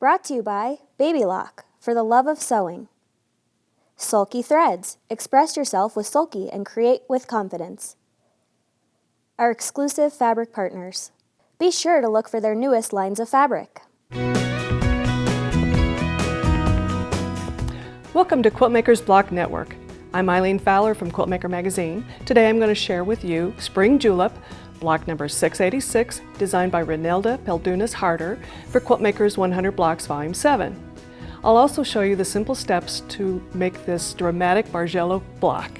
Brought to you by Baby Lock, for the love of sewing. Sulky Threads. Express yourself with Sulky and create with confidence. Our exclusive fabric partners. Be sure to look for their newest lines of fabric. Welcome to Quiltmakers Block Network. I'm Eileen Fowler from Quiltmaker Magazine. Today I'm going to share with you Spring Julep, block number 686, designed by Renelda Peldunas-Harter for Quiltmakers 100 Blocks Volume 7. I'll also show you the simple steps to make this dramatic bargello block.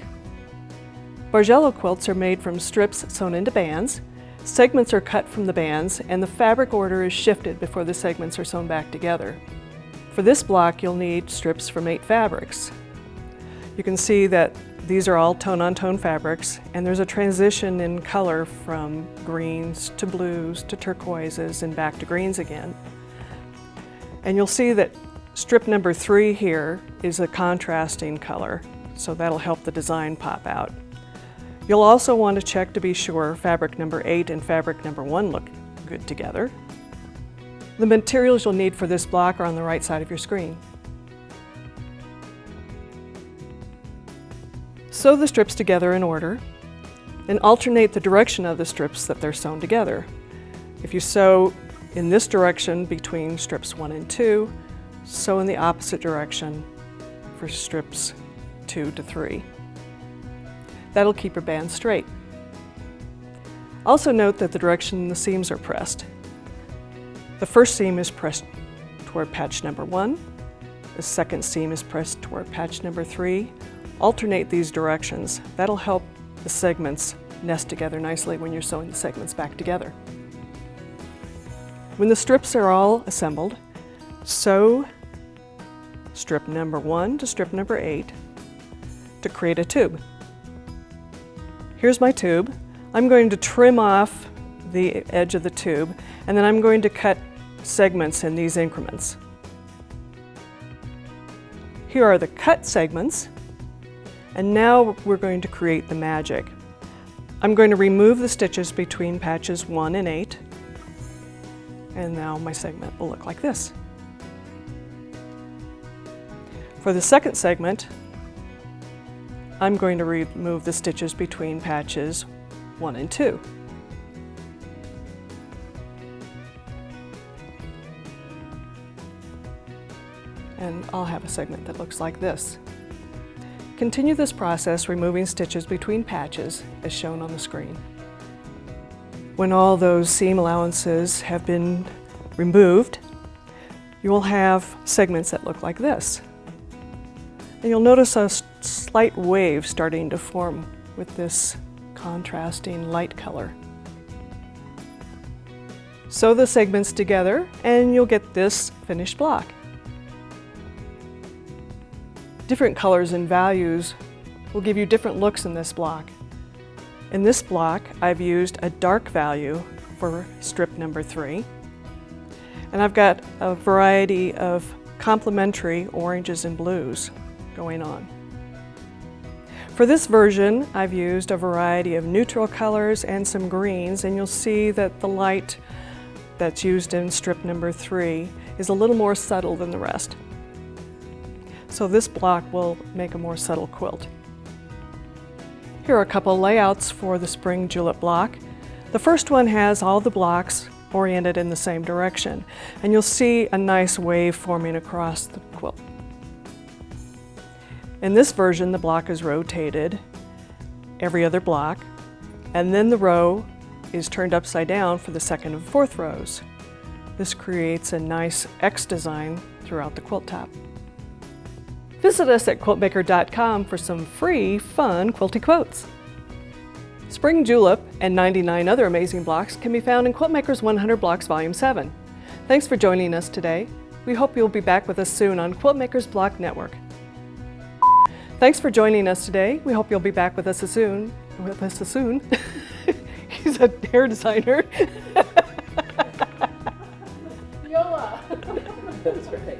Bargello quilts are made from strips sewn into bands. Segments are cut from the bands and the fabric order is shifted before the segments are sewn back together. For this block you'll need strips from 8 fabrics. You can see that these are all tone-on-tone fabrics, and there's a transition in color from greens to blues to turquoises and back to greens again. And you'll see that strip number 3 here is a contrasting color, so that'll help the design pop out. You'll also want to check to be sure fabric number 8 and fabric number 1 look good together. The materials you'll need for this block are on the right side of your screen. Sew the strips together in order and alternate the direction of the strips that they're sewn together. If you sew in this direction between strips 1 and 2, sew in the opposite direction for strips 2 to 3. That'll keep your band straight. Also note that the direction the seams are pressed. The first seam is pressed toward patch number 1. The second seam is pressed toward patch number 3. Alternate these directions. That'll help the segments nest together nicely when you're sewing the segments back together. When the strips are all assembled, sew strip number 1 to strip number 8 to create a tube. Here's my tube. I'm going to trim off the edge of the tube, and then I'm going to cut segments in these increments. Here are the cut segments, and now we're going to create the magic. I'm going to remove the stitches between patches 1 and 8, and now my segment will look like this. For the second segment, I'm going to remove the stitches between patches 1 and 2. And I'll have a segment that looks like this. Continue this process removing stitches between patches as shown on the screen. When all those seam allowances have been removed, you will have segments that look like this. And you'll notice a slight wave starting to form with this contrasting light color. Sew the segments together and you'll get this finished block. Different colors and values will give you different looks in this block. In this block, I've used a dark value for strip number 3, and I've got a variety of complementary oranges and blues going on. For this version, I've used a variety of neutral colors and some greens, and you'll see that the light that's used in strip number 3 is a little more subtle than the rest. So this block will make a more subtle quilt. Here are a couple layouts for the Spring Julep block. The first one has all the blocks oriented in the same direction, and you'll see a nice wave forming across the quilt. In this version, the block is rotated every other block, and then the row is turned upside down for the second and fourth rows. This creates a nice X design throughout the quilt top. Visit us at quiltmaker.com for some free, fun quilty quotes. Spring Julep and 99 other amazing blocks can be found in Quiltmakers 100 Blocks Volume 7. Thanks for joining us today. We hope you'll be back with us soon on Quiltmakers Block Network. Thanks for joining us today. We hope you'll be back with us soon. He's a hair designer. Yola! That's right.